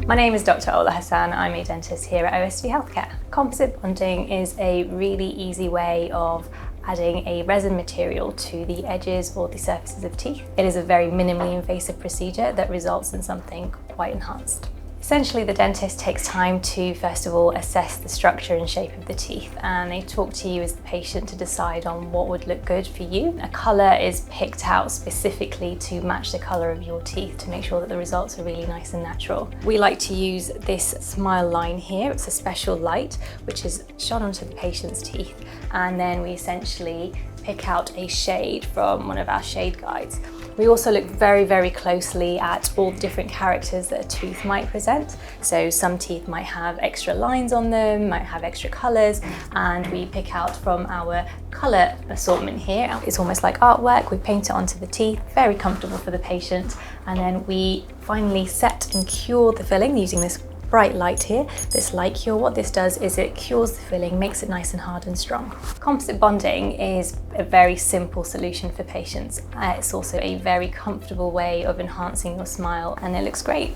My name is Dr Ola Hassan. I'm a dentist here at OSD Healthcare. Composite bonding is a really easy way of adding a resin material to the edges or the surfaces of teeth. It is a very minimally invasive procedure that results in something quite enhanced. Essentially, the dentist takes time to, first of all, assess the structure and shape of the teeth, and they talk to you as the patient to decide on what would look good for you. A colour is picked out specifically to match the colour of your teeth to make sure that the results are really nice and natural. We like to use this smile line here. It's a special light which is shone onto the patient's teeth, and then we essentially pick out a shade from one of our shade guides. We also look very, very closely at all the different characters that a tooth might present. So some teeth might have extra lines on them, might have extra colours, and we pick out from our colour assortment here. It's almost like artwork. We paint it onto the teeth, very comfortable for the patient, and then we finally set and cure the filling using this bright light here, this light cure. What this does is it cures the filling, makes it nice and hard and strong. Composite bonding is a very simple solution for patients. It's also a very comfortable way of enhancing your smile, and it looks great.